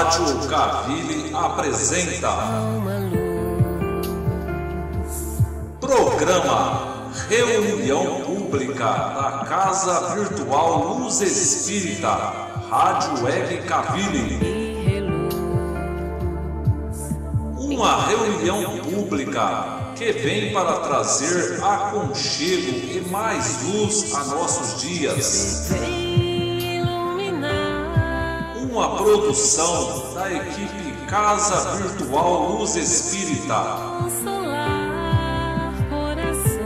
Rádio Cavili apresenta Programa Reunião Pública da Casa Virtual Luz Espírita, Rádio Web Cavili. Uma reunião pública que vem para trazer aconchego e mais luz a nossos dias. Uma produção da equipe Casa Virtual Luz Espírita. Consolar corações,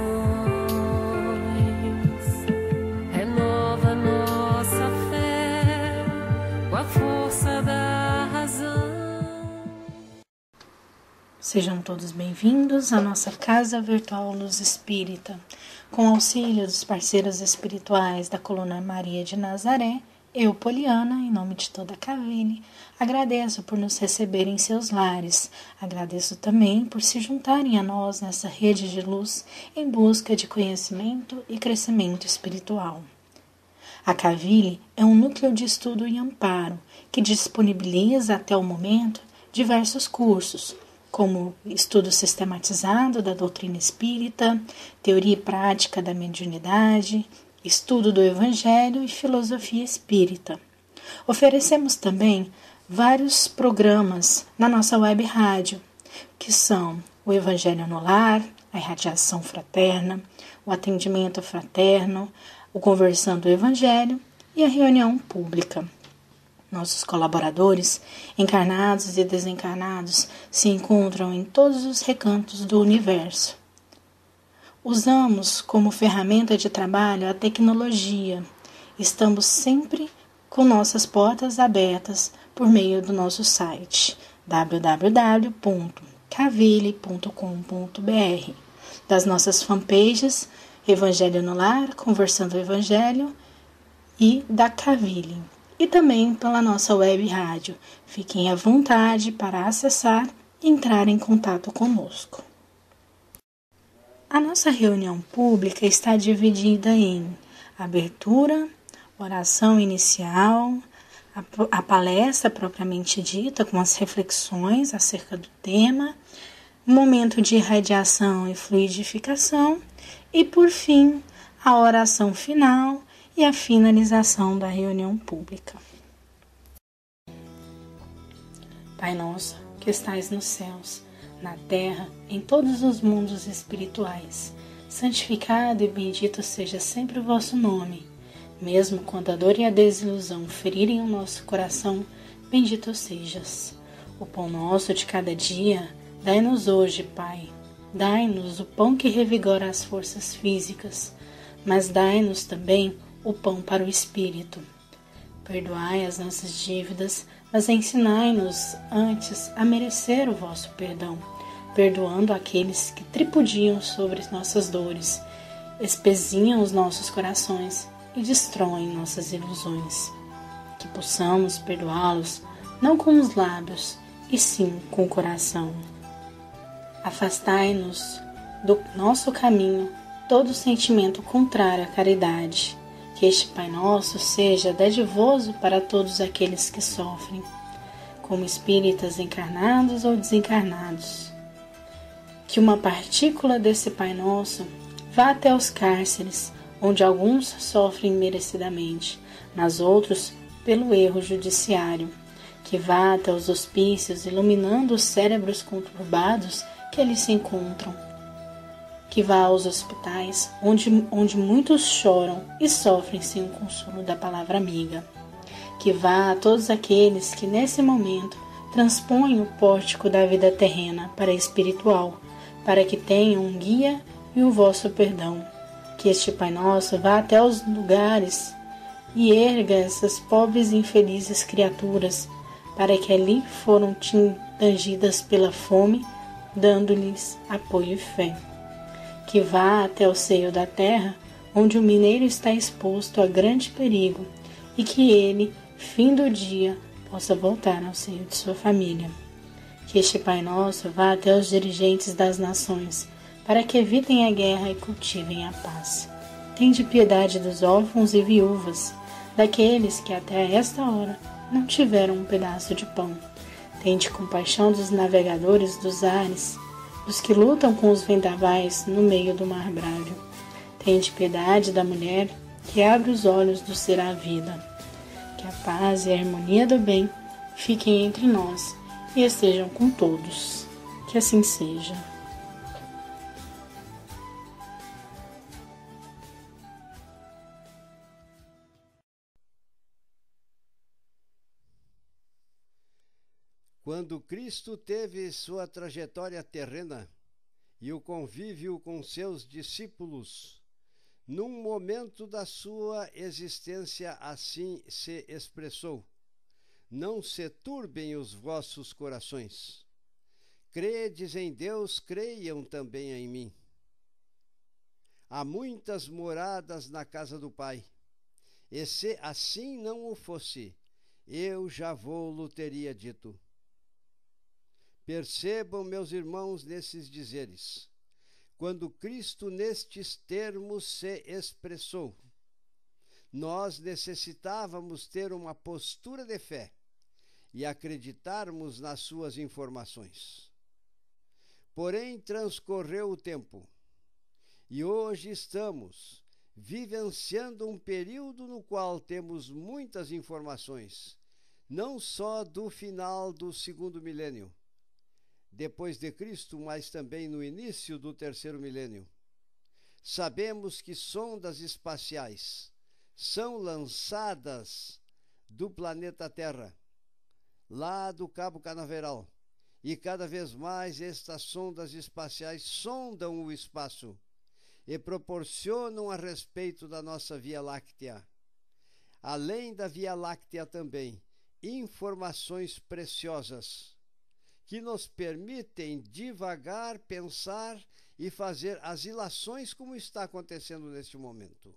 renova nossa fé com a força da razão. Sejam todos bem-vindos à nossa Casa Virtual Luz Espírita. Com auxílio dos parceiros espirituais da Coluna Maria de Nazaré, eu, Poliana, em nome de toda a Cavili, agradeço por nos receber em seus lares. Agradeço também por se juntarem a nós nessa rede de luz em busca de conhecimento e crescimento espiritual. A Cavili é um núcleo de estudo e amparo que disponibiliza até o momento diversos cursos, como estudo sistematizado da doutrina espírita, teoria e prática da mediunidade, estudo do Evangelho e filosofia espírita. Oferecemos também vários programas na nossa web rádio, que são o Evangelho no Lar, a irradiação fraterna, o atendimento fraterno, o Conversando o Evangelho e a reunião pública. Nossos colaboradores, encarnados e desencarnados, se encontram em todos os recantos do universo. Usamos como ferramenta de trabalho a tecnologia. Estamos sempre com nossas portas abertas por meio do nosso site www.cavili.com.br, das nossas fanpages Evangelho no Lar, Conversando o Evangelho e da Cavili, e também pela nossa web rádio. Fiquem à vontade para acessar e entrar em contato conosco. A nossa reunião pública está dividida em abertura, oração inicial, a palestra propriamente dita, com as reflexões acerca do tema, momento de irradiação e fluidificação e, por fim, a oração final e a finalização da reunião pública. Pai nosso, que estais nos céus, na terra, em todos os mundos espirituais, santificado e bendito seja sempre o vosso nome. Mesmo quando a dor e a desilusão ferirem o nosso coração, bendito sejas. O pão nosso de cada dia, dai-nos hoje, Pai. Dai-nos o pão que revigora as forças físicas, mas dai-nos também o pão para o espírito. Perdoai as nossas dívidas, mas ensinai-nos antes a merecer o vosso perdão, perdoando aqueles que tripudiam sobre nossas dores, espezinham os nossos corações e destroem nossas ilusões. Que possamos perdoá-los, não com os lábios, e sim com o coração. Afastai-nos do nosso caminho todo sentimento contrário à caridade. Que este Pai Nosso seja dadivoso para todos aqueles que sofrem, como espíritas encarnados ou desencarnados. Que uma partícula desse Pai Nosso vá até os cárceres, onde alguns sofrem merecidamente, mas outros pelo erro judiciário. Que vá até os hospícios, iluminando os cérebros conturbados que ali se encontram. Que vá aos hospitais, onde muitos choram e sofrem sem o consolo da palavra amiga. Que vá a todos aqueles que nesse momento transpõem o pórtico da vida terrena para a espiritual, para que tenham um guia e o vosso perdão. Que este Pai Nosso vá até os lugares e erga essas pobres e infelizes criaturas, para que ali foram tangidas pela fome, dando-lhes apoio e fé. Que vá até o seio da terra, onde o mineiro está exposto a grande perigo, e que ele, fim do dia, possa voltar ao seio de sua família. Que este Pai Nosso vá até os dirigentes das nações, para que evitem a guerra e cultivem a paz. Tende piedade dos órfãos e viúvas, daqueles que até esta hora não tiveram um pedaço de pão. Tende compaixão dos navegadores dos ares, dos que lutam com os vendavais no meio do mar bravo. Tende piedade da mulher que abre os olhos do ser à vida. Que a paz e a harmonia do bem fiquem entre nós e estejam com todos. Que assim seja. Quando Cristo teve sua trajetória terrena e o convívio com seus discípulos, num momento da sua existência assim se expressou: não se turbem os vossos corações. Credes em Deus, creiam também em mim. Há muitas moradas na casa do Pai, e se assim não o fosse, eu já vou-lo teria dito. Percebam, meus irmãos, nesses dizeres, quando Cristo nestes termos se expressou, nós necessitávamos ter uma postura de fé e acreditarmos nas suas informações. Porém, transcorreu o tempo e hoje estamos vivenciando um período no qual temos muitas informações, não só do final do segundo milênio, depois de Cristo, mas também no início do terceiro milênio. Sabemos que sondas espaciais são lançadas do planeta Terra, lá do Cabo Canaveral, e cada vez mais estas sondas espaciais sondam o espaço e proporcionam a respeito da nossa Via Láctea. Além da Via Láctea também, informações preciosas que nos permitem divagar, pensar e fazer as ilações como está acontecendo neste momento.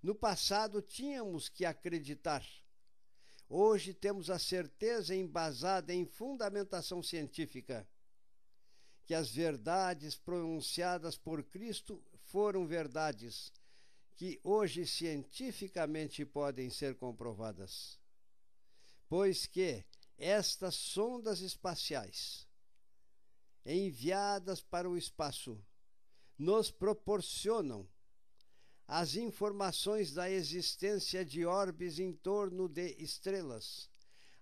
No passado tínhamos que acreditar. Hoje temos a certeza embasada em fundamentação científica que as verdades pronunciadas por Cristo foram verdades que hoje cientificamente podem ser comprovadas. Pois que estas sondas espaciais, enviadas para o espaço, nos proporcionam as informações da existência de orbes em torno de estrelas,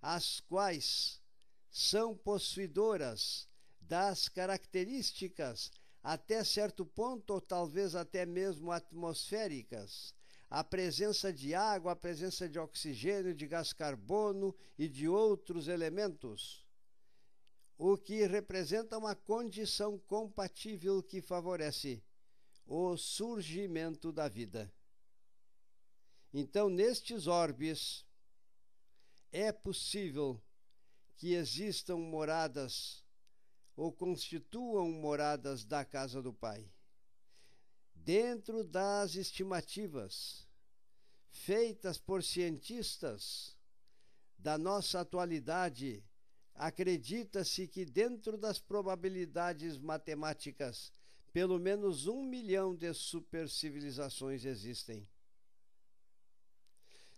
as quais são possuidoras das características, até certo ponto, ou talvez até mesmo atmosféricas, a presença de água, a presença de oxigênio, de gás carbono e de outros elementos, o que representa uma condição compatível que favorece o surgimento da vida. Então, nestes orbes, é possível que existam moradas ou constituam moradas da casa do Pai. Dentro das estimativas feitas por cientistas da nossa atualidade, acredita-se que dentro das probabilidades matemáticas, pelo menos 1 milhão de supercivilizações existem.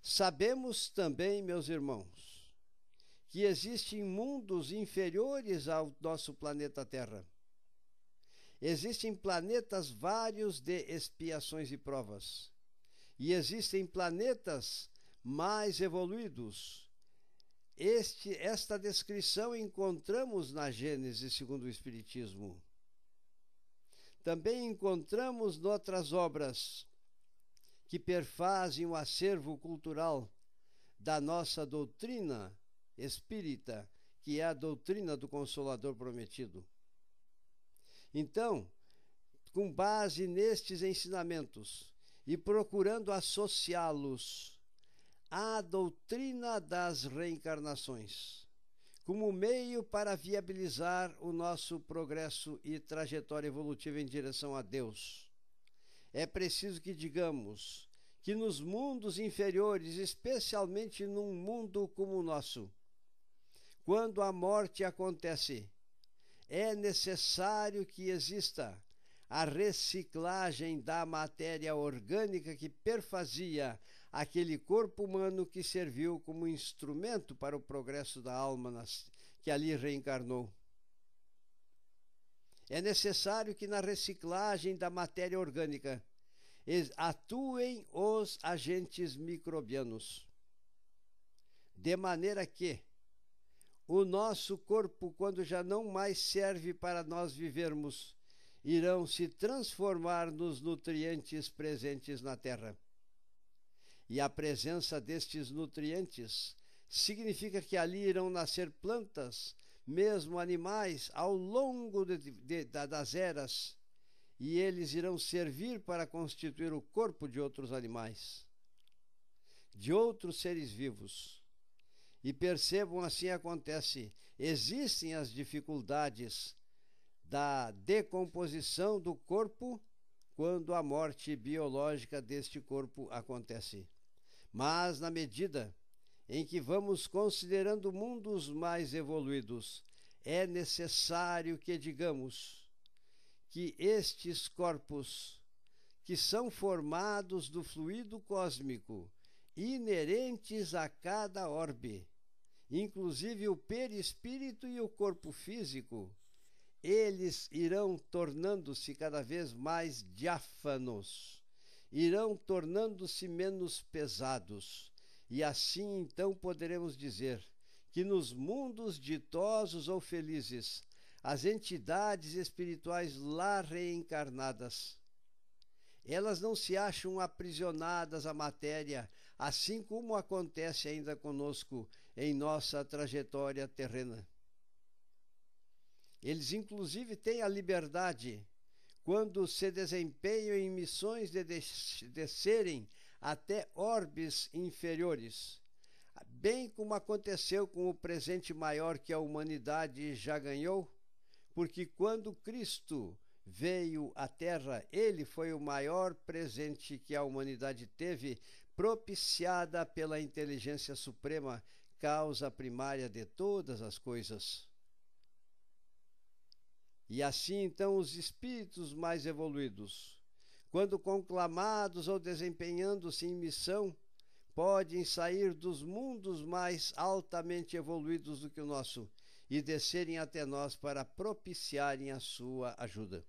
Sabemos também, meus irmãos, que existem mundos inferiores ao nosso planeta Terra. Existem planetas vários de expiações e provas. E existem planetas mais evoluídos. Esta descrição encontramos na Gênesis segundo o Espiritismo. Também encontramos noutras obras que perfazem o acervo cultural da nossa doutrina espírita, que é a doutrina do Consolador Prometido. Então, com base nestes ensinamentos e procurando associá-los à doutrina das reencarnações, como meio para viabilizar o nosso progresso e trajetória evolutiva em direção a Deus, é preciso que digamos que nos mundos inferiores, especialmente num mundo como o nosso, quando a morte acontece, é necessário que exista a reciclagem da matéria orgânica que perfazia aquele corpo humano que serviu como instrumento para o progresso da alma que ali reencarnou. É necessário que na reciclagem da matéria orgânica atuem os agentes microbianos, de maneira que o nosso corpo, quando já não mais serve para nós vivermos, irão se transformar nos nutrientes presentes na terra. E a presença destes nutrientes significa que ali irão nascer plantas, mesmo animais, ao longo das eras, e eles irão servir para constituir o corpo de outros animais, de outros seres vivos. E percebam, assim acontece, existem as dificuldades da decomposição do corpo quando a morte biológica deste corpo acontece. Mas na medida em que vamos considerando mundos mais evoluídos, é necessário que digamos que estes corpos, que são formados do fluido cósmico, inerentes a cada orbe, inclusive o perispírito e o corpo físico, eles irão tornando-se cada vez mais diáfanos, irão tornando-se menos pesados, e assim então poderemos dizer que nos mundos ditosos ou felizes, as entidades espirituais lá reencarnadas, elas não se acham aprisionadas à matéria, assim como acontece ainda conosco em nossa trajetória terrena. Eles inclusive têm a liberdade, quando se desempenham em missões de descerem até orbes inferiores, bem como aconteceu com o presente maior que a humanidade já ganhou, porque quando Cristo veio à Terra, ele foi o maior presente que a humanidade teve, propiciada pela inteligência suprema, causa primária de todas as coisas. E assim então os espíritos mais evoluídos, quando conclamados ou desempenhando-se em missão, podem sair dos mundos mais altamente evoluídos do que o nosso e descerem até nós para propiciarem a sua ajuda.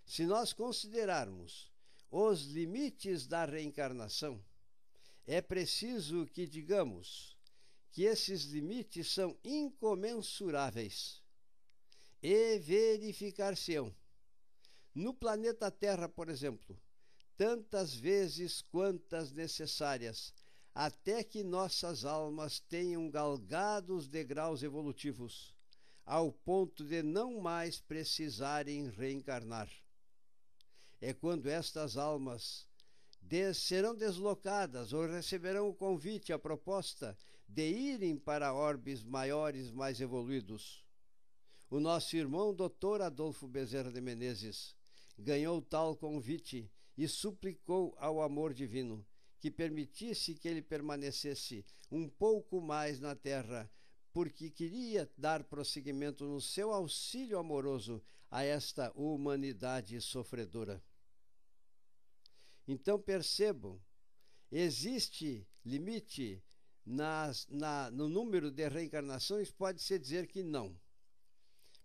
Se nós considerarmos os limites da reencarnação, é preciso que digamos que esses limites são incomensuráveis e verificar-se-ão. No planeta Terra, por exemplo, tantas vezes quantas necessárias, até que nossas almas tenham galgado os degraus evolutivos, ao ponto de não mais precisarem reencarnar. É quando estas almas serão deslocadas ou receberão o convite, a proposta de irem para orbes maiores, mais evoluídos. O nosso irmão Dr. Adolfo Bezerra de Menezes ganhou tal convite e suplicou ao amor divino que permitisse que ele permanecesse um pouco mais na Terra, porque queria dar prosseguimento no seu auxílio amoroso a esta humanidade sofredora. Então percebam, existe limite no número de reencarnações? Pode-se dizer que não.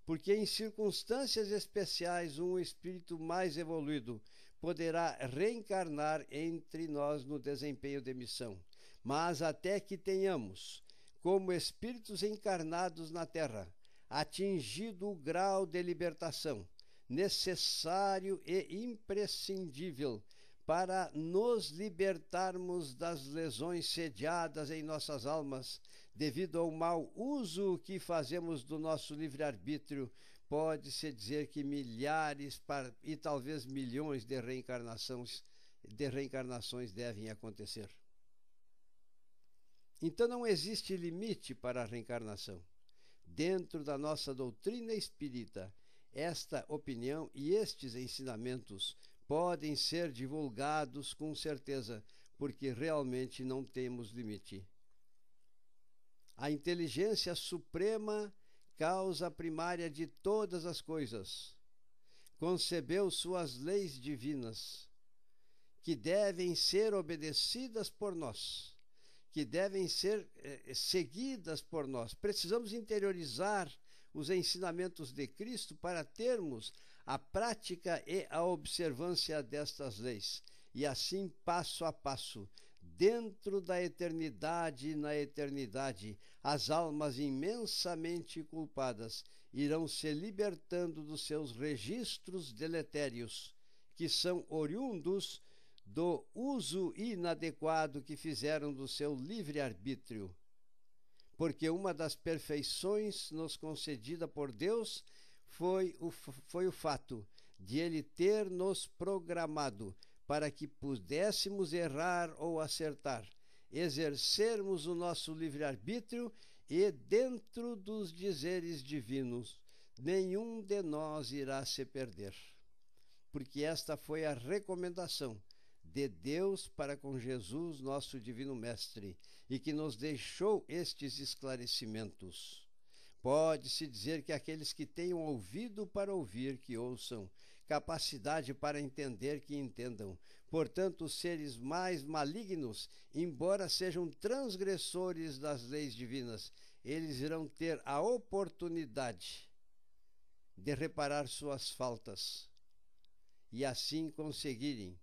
Porque em circunstâncias especiais um espírito mais evoluído poderá reencarnar entre nós no desempenho de missão. Mas até que tenhamos, como espíritos encarnados na Terra, atingido o grau de libertação necessário e imprescindível para nos libertarmos das lesões sediadas em nossas almas devido ao mau uso que fazemos do nosso livre-arbítrio, pode-se dizer que milhares e talvez milhões de reencarnações devem acontecer. Então não existe limite para a reencarnação. Dentro da nossa doutrina espírita, esta opinião e estes ensinamentos podem ser divulgados com certeza, porque realmente não temos limite. A inteligência suprema, causa primária de todas as coisas, concebeu suas leis divinas, que devem ser obedecidas por nós, que devem ser seguidas por nós. Precisamos interiorizar os ensinamentos de Cristo para termos a prática e a observância destas leis. E assim, passo a passo, dentro da eternidade e na eternidade, as almas imensamente culpadas irão se libertando dos seus registros deletérios, que são oriundos do uso inadequado que fizeram do seu livre-arbítrio. Porque uma das perfeições nos concedida por Deus foi o fato de Ele ter nos programado para que pudéssemos errar ou acertar, exercermos o nosso livre-arbítrio e, dentro dos dizeres divinos, nenhum de nós irá se perder. Porque esta foi a recomendação de Deus para com Jesus, nosso Divino Mestre, e que nos deixou estes esclarecimentos. Pode-se dizer que aqueles que tenham ouvido para ouvir, que ouçam, capacidade para entender, que entendam. Portanto, os seres mais malignos, embora sejam transgressores das leis divinas, eles irão ter a oportunidade de reparar suas faltas e assim conseguirem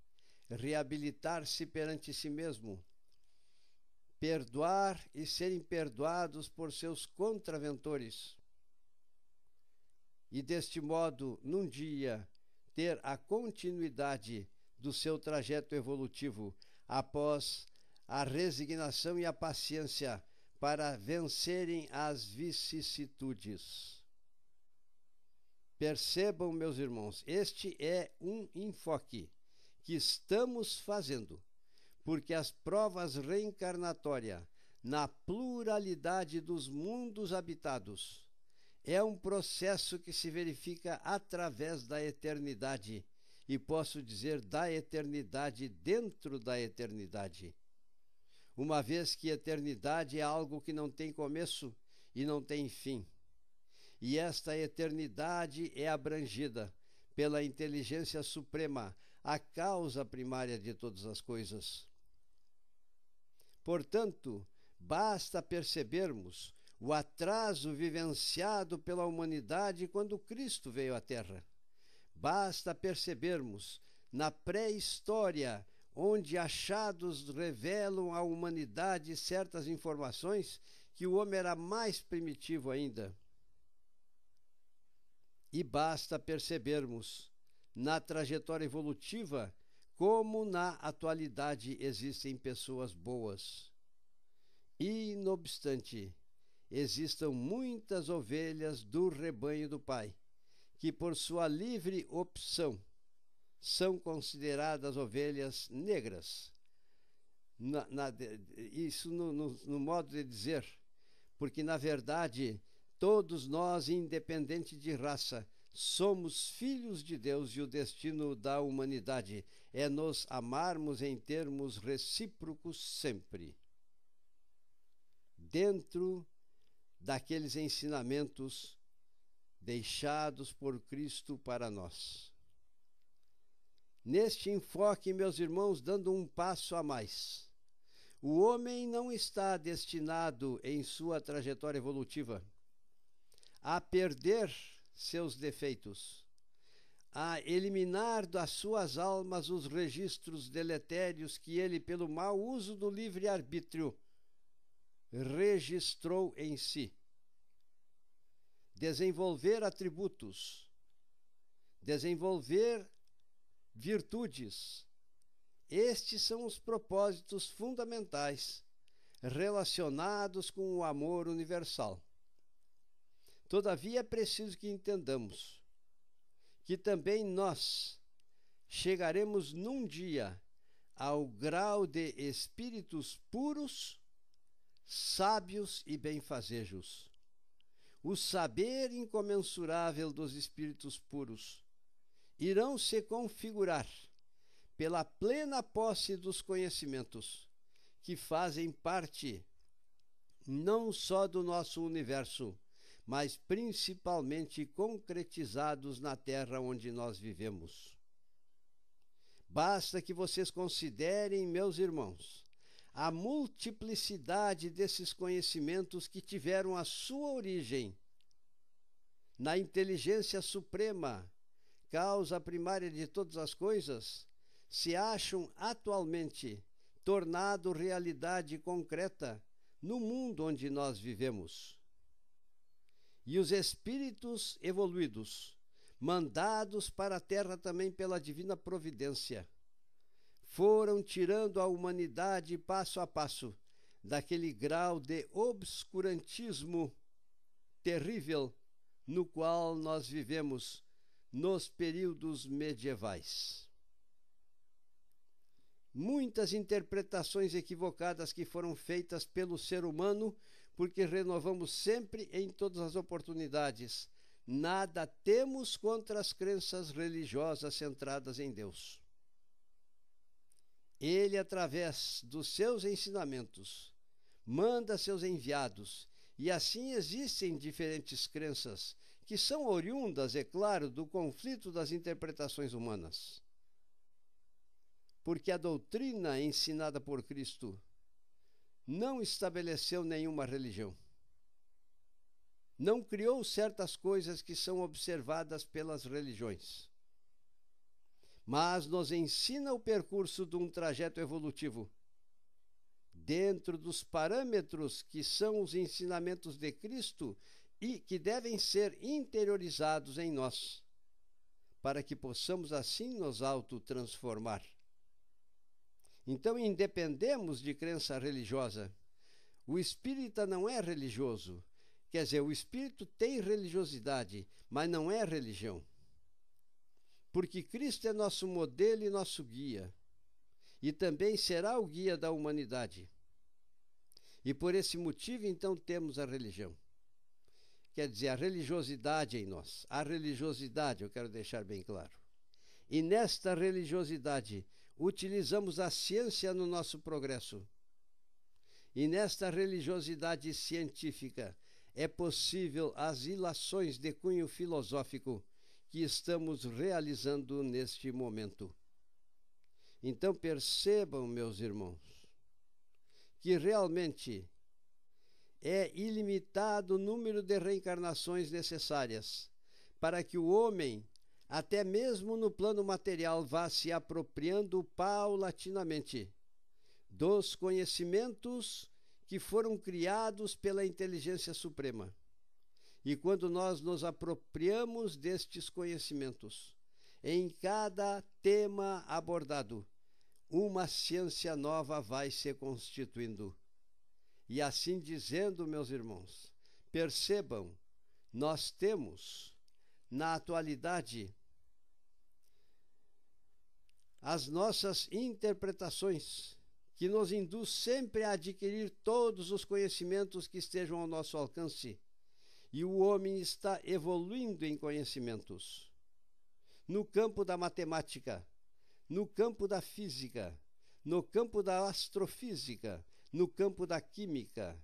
reabilitar-se perante si mesmo, perdoar e serem perdoados por seus contraventores, e deste modo, num dia, ter a continuidade do seu trajeto evolutivo após a resignação e a paciência para vencerem as vicissitudes. Percebam, meus irmãos, este é um enfoque que estamos fazendo, porque as provas reencarnatórias na pluralidade dos mundos habitados é um processo que se verifica através da eternidade, e posso dizer da eternidade dentro da eternidade, uma vez que eternidade é algo que não tem começo e não tem fim, e esta eternidade é abrangida pela inteligência suprema, a causa primária de todas as coisas. Portanto, basta percebermos o atraso vivenciado pela humanidade quando Cristo veio à Terra. Basta percebermos na pré-história, onde achados revelam à humanidade certas informações, que o homem era mais primitivo ainda. E basta percebermos na trajetória evolutiva como na atualidade existem pessoas boas. E, não obstante, existam muitas ovelhas do rebanho do Pai, que por sua livre opção são consideradas ovelhas negras. Isso no modo de dizer, porque na verdade todos nós, independente de raça, somos filhos de Deus, e o destino da humanidade é nos amarmos em termos recíprocos sempre, dentro daqueles ensinamentos deixados por Cristo para nós. Neste enfoque, meus irmãos, dando um passo a mais, o homem não está destinado em sua trajetória evolutiva a perder seus defeitos, a eliminar das suas almas os registros deletérios que ele, pelo mau uso do livre-arbítrio, registrou em si. Desenvolver atributos, desenvolver virtudes, estes são os propósitos fundamentais relacionados com o amor universal. Todavia, é preciso que entendamos que também nós chegaremos num dia ao grau de espíritos puros, sábios e benfazejos. O saber incomensurável dos espíritos puros irão se configurar pela plena posse dos conhecimentos que fazem parte não só do nosso universo, mas principalmente concretizados na terra onde nós vivemos. Basta que vocês considerem, meus irmãos, a multiplicidade desses conhecimentos que tiveram a sua origem na inteligência suprema, causa primária de todas as coisas, se acham atualmente tornado realidade concreta no mundo onde nós vivemos. E os espíritos evoluídos, mandados para a Terra também pela divina providência, foram tirando a humanidade passo a passo daquele grau de obscurantismo terrível no qual nós vivemos nos períodos medievais. Muitas interpretações equivocadas que foram feitas pelo ser humano, porque renovamos sempre em todas as oportunidades. Nada temos contra as crenças religiosas centradas em Deus. Ele, através dos seus ensinamentos, manda seus enviados, e assim existem diferentes crenças, que são oriundas, é claro, do conflito das interpretações humanas. Porque a doutrina ensinada por Cristo não estabeleceu nenhuma religião. Não criou certas coisas que são observadas pelas religiões, mas nos ensina o percurso de um trajeto evolutivo, dentro dos parâmetros que são os ensinamentos de Cristo e que devem ser interiorizados em nós, para que possamos assim nos autotransformar. Então, independemos de crença religiosa. O espírita não é religioso. Quer dizer, o espírito tem religiosidade, mas não é religião. Porque Cristo é nosso modelo e nosso guia. E também será o guia da humanidade. E por esse motivo, então, temos a religião. Quer dizer, a religiosidade em nós. A religiosidade, eu quero deixar bem claro. E nesta religiosidade, utilizamos a ciência no nosso progresso. E nesta religiosidade científica é possível as ilações de cunho filosófico que estamos realizando neste momento. Então percebam, meus irmãos, que realmente é ilimitado o número de reencarnações necessárias para que o homem, até mesmo no plano material, vá se apropriando paulatinamente dos conhecimentos que foram criados pela inteligência suprema. E quando nós nos apropriamos destes conhecimentos, em cada tema abordado, uma ciência nova vai se constituindo. E assim dizendo, meus irmãos, percebam, nós temos, na atualidade, as nossas interpretações, que nos induz sempre a adquirir todos os conhecimentos que estejam ao nosso alcance. E o homem está evoluindo em conhecimentos. No campo da matemática, no campo da física, no campo da astrofísica, no campo da química,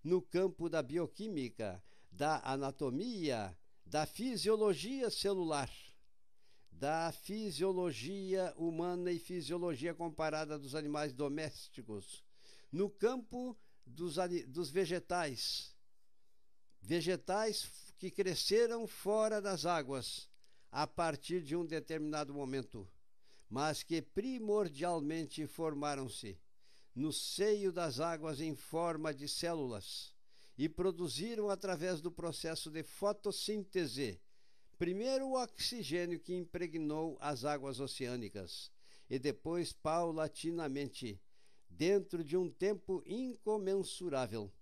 no campo da bioquímica, da anatomia, da fisiologia celular, da fisiologia humana e fisiologia comparada dos animais domésticos, no campo dos vegetais, vegetais que cresceram fora das águas a partir de um determinado momento, mas que primordialmente formaram-se no seio das águas em forma de células e produziram através do processo de fotossíntese primeiro o oxigênio que impregnou as águas oceânicas e depois, paulatinamente, dentro de um tempo incomensurável,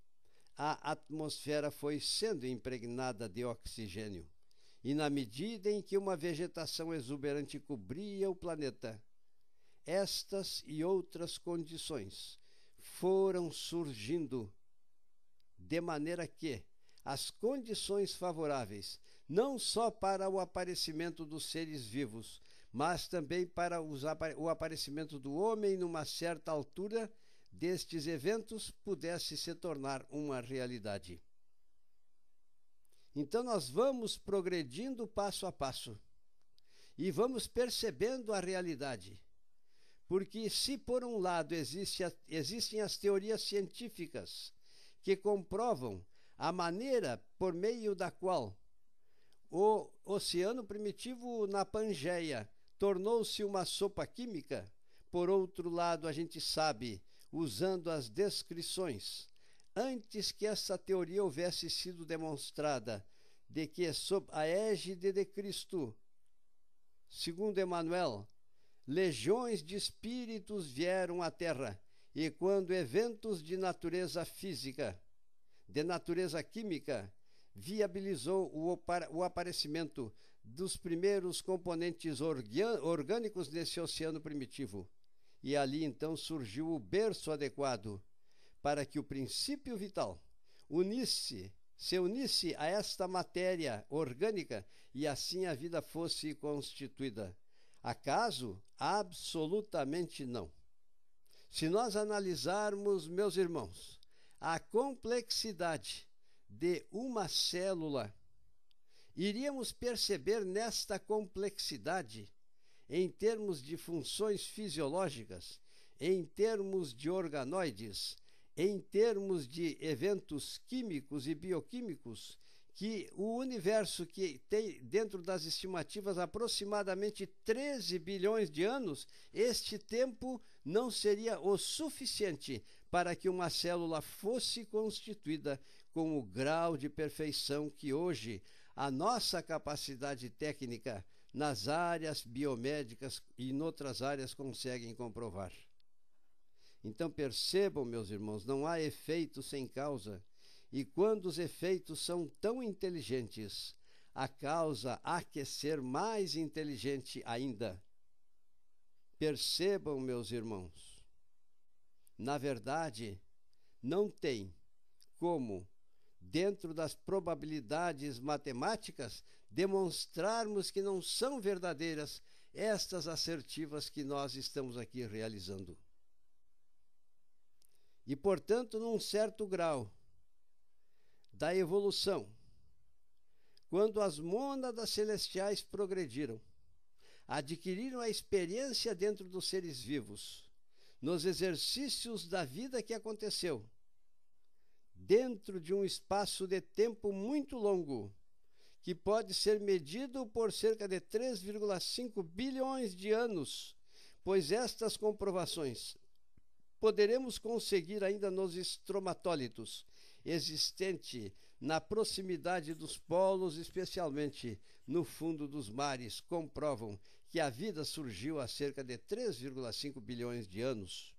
a atmosfera foi sendo impregnada de oxigênio. E na medida em que uma vegetação exuberante cobria o planeta, estas e outras condições foram surgindo, de maneira que as condições favoráveis, não só para o aparecimento dos seres vivos, mas também para o aparecimento do homem numa certa altura destes eventos, pudesse se tornar uma realidade. Então nós vamos progredindo passo a passo. e vamos percebendo a realidade. Porque se por um lado existem as teorias científicas que comprovam a maneira por meio da qual o oceano primitivo na Pangeia tornou-se uma sopa química, por outro lado a gente sabe, usando as descrições, antes que essa teoria houvesse sido demonstrada, de que sob a égide de Cristo, segundo Emmanuel, legiões de espíritos vieram à Terra, e quando eventos de natureza física, de natureza química, viabilizou o aparecimento dos primeiros componentes orgânicos desse oceano primitivo. E ali então surgiu o berço adequado para que o princípio vital se unisse a esta matéria orgânica e assim a vida fosse constituída. Acaso? Absolutamente não. Se nós analisarmos, meus irmãos, a complexidade de uma célula, iríamos perceber nesta complexidade, em termos de funções fisiológicas, em termos de organoides, em termos de eventos químicos e bioquímicos, que o universo, que tem dentro das estimativas aproximadamente 13 bilhões de anos, este tempo não seria o suficiente para que uma célula fosse constituída com o grau de perfeição que hoje a nossa capacidade técnica nas áreas biomédicas e em outras áreas conseguem comprovar. Então percebam, meus irmãos, não há efeito sem causa. E quando os efeitos são tão inteligentes, a causa há que ser mais inteligente ainda. Percebam, meus irmãos, na verdade, não tem como, dentro das probabilidades matemáticas, demonstrarmos que não são verdadeiras estas assertivas que nós estamos aqui realizando. E, portanto, num certo grau da evolução, quando as mônadas celestiais progrediram, adquiriram a experiência dentro dos seres vivos, nos exercícios da vida que aconteceu, dentro de um espaço de tempo muito longo, que pode ser medido por cerca de 3,5 bilhões de anos, pois estas comprovações poderemos conseguir ainda nos estromatólitos, existente na proximidade dos polos, especialmente no fundo dos mares, comprovam que a vida surgiu há cerca de 3,5 bilhões de anos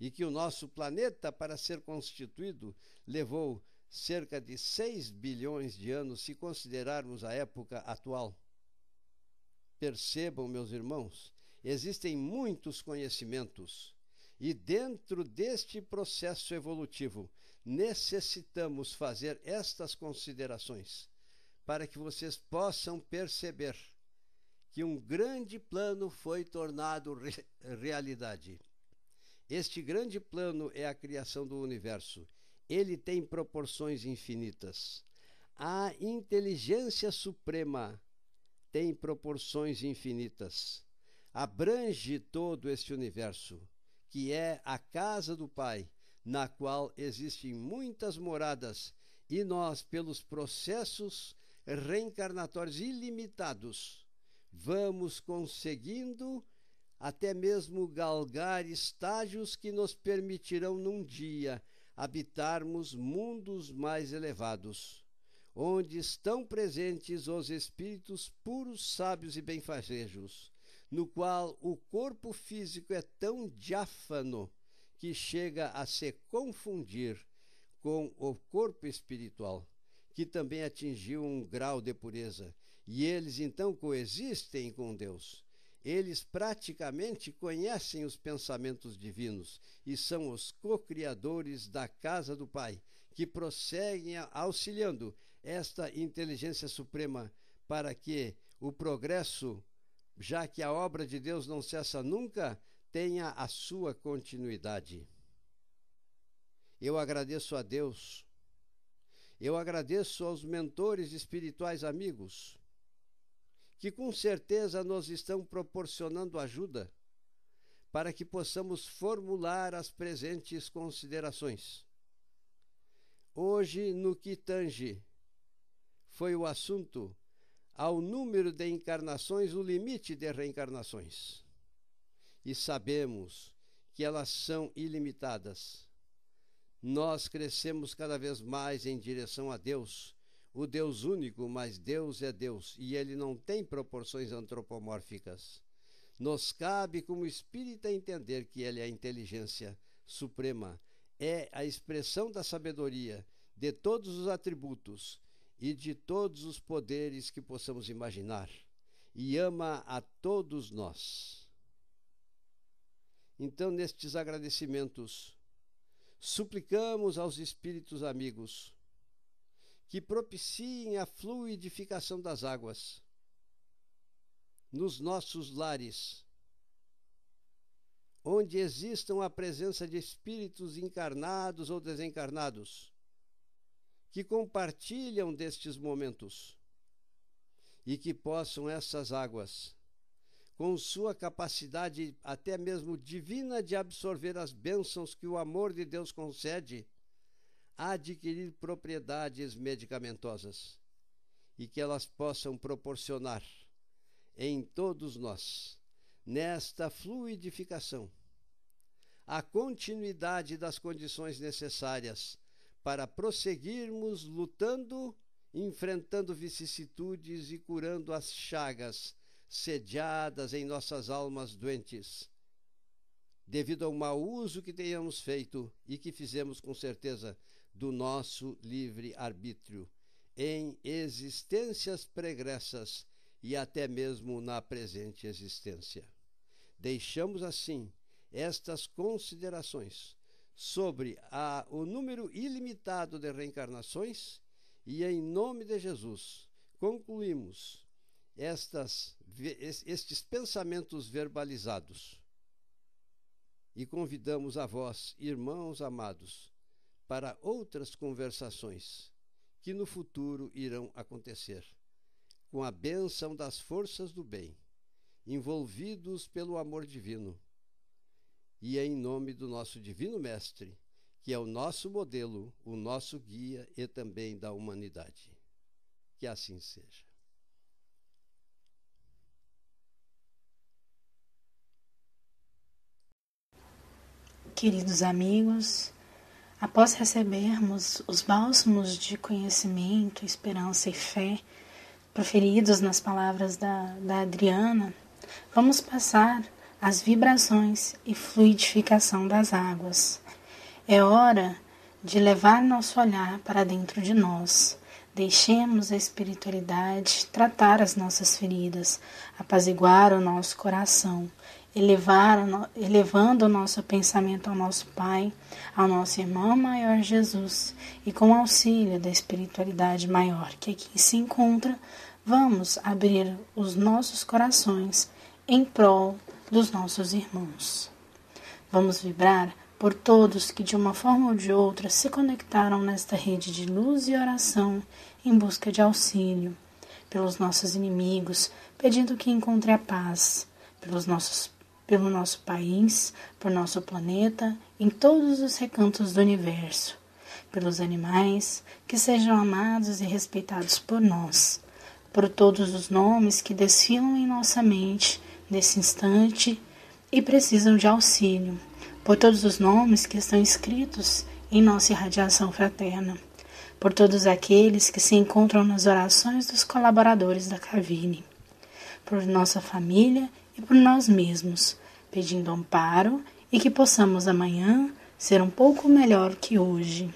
e que o nosso planeta, para ser constituído, levou cerca de 6 bilhões de anos, se considerarmos a época atual. Percebam, meus irmãos, existem muitos conhecimentos e dentro deste processo evolutivo necessitamos fazer estas considerações para que vocês possam perceber que um grande plano foi tornado realidade. Este grande plano é a criação do universo. Ele tem proporções infinitas. A inteligência suprema tem proporções infinitas. Abrange todo este universo, que é a casa do Pai, na qual existem muitas moradas, e nós, pelos processos reencarnatórios ilimitados, vamos conseguindo até mesmo galgar estágios que nos permitirão num dia habitarmos mundos mais elevados, onde estão presentes os espíritos puros, sábios e benfazejos, no qual o corpo físico é tão diáfano que chega a se confundir com o corpo espiritual, que também atingiu um grau de pureza, e eles então coexistem com Deus. Eles praticamente conhecem os pensamentos divinos e são os co-criadores da casa do Pai, que prosseguem auxiliando esta inteligência suprema para que o progresso, já que a obra de Deus não cessa nunca, tenha a sua continuidade. Eu agradeço a Deus, eu agradeço aos mentores espirituais amigos que com certeza nos estão proporcionando ajuda para que possamos formular as presentes considerações. Hoje, no que tange, foi o assunto ao número de encarnações, o limite de reencarnações. E sabemos que elas são ilimitadas. Nós crescemos cada vez mais em direção a Deus, o Deus único, mas Deus é Deus, e Ele não tem proporções antropomórficas. Nos cabe, como espírita, entender que Ele é a inteligência suprema, é a expressão da sabedoria, de todos os atributos e de todos os poderes que possamos imaginar, e ama a todos nós. Então, nestes agradecimentos, suplicamos aos espíritos amigos que propiciem a fluidificação das águas nos nossos lares, onde existam a presença de espíritos encarnados ou desencarnados, que compartilham destes momentos, e que possam essas águas, com sua capacidade até mesmo divina de absorver as bênçãos que o amor de Deus concede, adquirir propriedades medicamentosas, e que elas possam proporcionar em todos nós, nesta fluidificação, a continuidade das condições necessárias para prosseguirmos lutando, enfrentando vicissitudes e curando as chagas sediadas em nossas almas doentes, devido ao mau uso que tenhamos feito e que fizemos com certeza do nosso livre-arbítrio em existências pregressas e até mesmo na presente existência. Deixamos assim estas considerações sobre o número ilimitado de reencarnações e, em nome de Jesus, concluímos estes pensamentos verbalizados e convidamos a vós, irmãos amados, para outras conversações que no futuro irão acontecer, com a bênção das forças do bem, envolvidos pelo amor divino, e em nome do nosso Divino Mestre, que é o nosso modelo, o nosso guia e também da humanidade. Que assim seja. Queridos amigos, após recebermos os bálsamos de conhecimento, esperança e fé proferidos nas palavras da Adriana, vamos passar às vibrações e fluidificação das águas. É hora de levar nosso olhar para dentro de nós. Deixemos a espiritualidade tratar as nossas feridas, apaziguar o nosso coração, elevando o nosso pensamento ao nosso Pai, ao nosso irmão maior Jesus, e com o auxílio da espiritualidade maior que aqui se encontra, vamos abrir os nossos corações em prol dos nossos irmãos. Vamos vibrar por todos que de uma forma ou de outra se conectaram nesta rede de luz e oração em busca de auxílio, pelos nossos inimigos, pedindo que encontre a paz, pelo nosso país, por nosso planeta, em todos os recantos do universo, pelos animais, que sejam amados e respeitados por nós, por todos os nomes que desfilam em nossa mente nesse instante e precisam de auxílio, por todos os nomes que estão escritos em nossa irradiação fraterna, por todos aqueles que se encontram nas orações dos colaboradores da Cavine, por nossa família e por nós mesmos, pedindo amparo e que possamos amanhã ser um pouco melhor que hoje.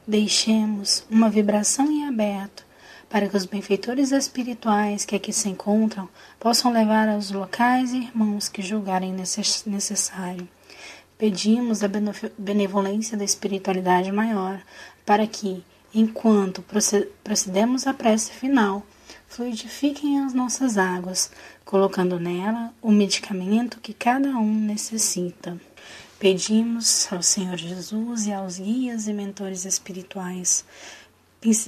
Deixemos uma vibração em aberto para que os benfeitores espirituais que aqui se encontram possam levar aos locais e irmãos que julgarem necessário. Pedimos a benevolência da espiritualidade maior para que, enquanto procedemos à prece final, fluidifiquem as nossas águas, colocando nela o medicamento que cada um necessita. Pedimos ao Senhor Jesus e aos guias e mentores espirituais,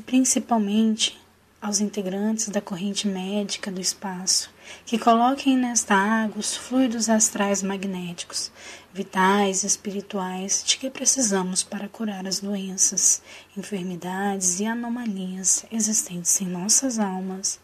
principalmente aos integrantes da corrente médica do espaço que coloquem nesta água os fluidos astrais magnéticos, vitais e espirituais de que precisamos para curar as doenças, enfermidades e anomalias existentes em nossas almas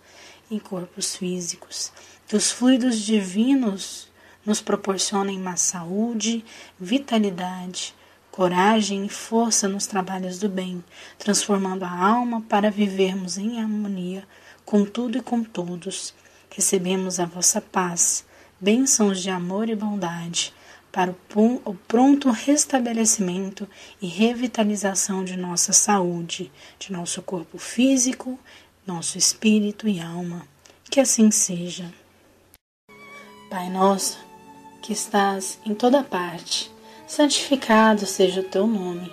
e corpos físicos. Que os fluidos divinos nos proporcionem mais saúde, vitalidade, coragem e força nos trabalhos do bem, transformando a alma para vivermos em harmonia com tudo e com todos. Recebemos a vossa paz, bênçãos de amor e bondade, para o pronto restabelecimento e revitalização de nossa saúde, de nosso corpo físico, nosso espírito e alma. Que assim seja. Pai nosso, que estás em toda parte, santificado seja o teu nome.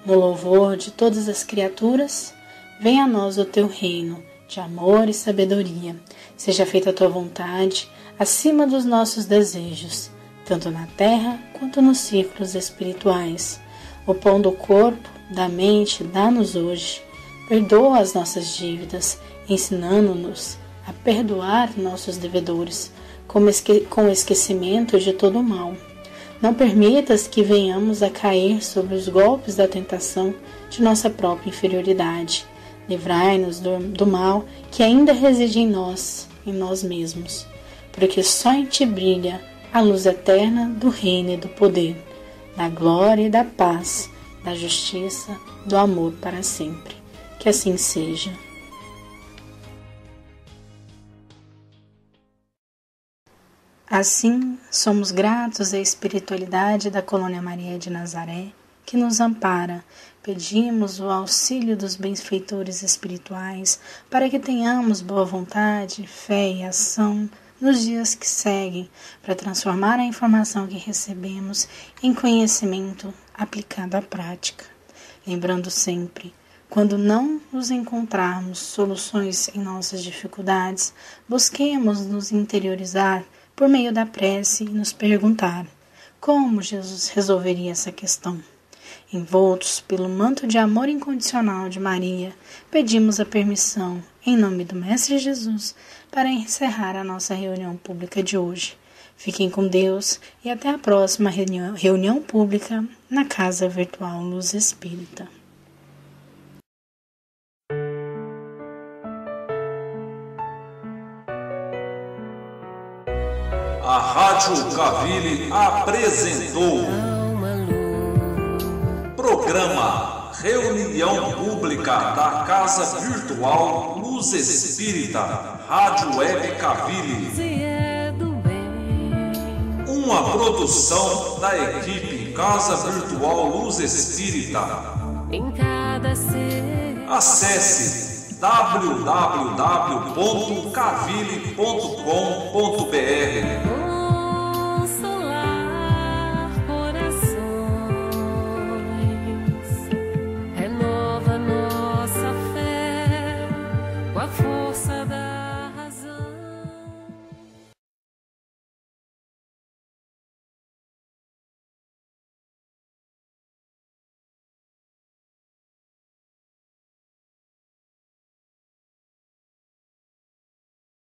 No louvor de todas as criaturas, venha a nós o teu reino, de amor e sabedoria. Seja feita a tua vontade, acima dos nossos desejos, tanto na terra quanto nos círculos espirituais. O pão do corpo, da mente, dá-nos hoje. Perdoa as nossas dívidas, ensinando-nos a perdoar nossos devedores, com o esquecimento de todo o mal. Não permitas que venhamos a cair sob os golpes da tentação de nossa própria inferioridade. Livrai-nos do mal que ainda reside em nós mesmos, porque só em ti brilha a luz eterna do reino e do poder, da glória e da paz, da justiça, do amor para sempre. Que assim seja. Assim, somos gratos à espiritualidade da Colônia Maria de Nazaré, que nos ampara. Pedimos o auxílio dos benfeitores espirituais para que tenhamos boa vontade, fé e ação nos dias que seguem, para transformar a informação que recebemos em conhecimento aplicado à prática. Lembrando sempre, quando não nos encontrarmos soluções em nossas dificuldades, busquemos nos interiorizar por meio da prece e nos perguntar como Jesus resolveria essa questão. Envoltos pelo manto de amor incondicional de Maria, pedimos a permissão, em nome do Mestre Jesus, para encerrar a nossa reunião pública de hoje. Fiquem com Deus e até a próxima reunião pública na Casa Virtual Luz Espírita. A Rádio Cavili apresentou programa Reunião Pública da Casa Virtual Luz Espírita, Rádio Web Cavili. Uma produção da equipe Casa Virtual Luz Espírita. Acesse www.cavili.com.br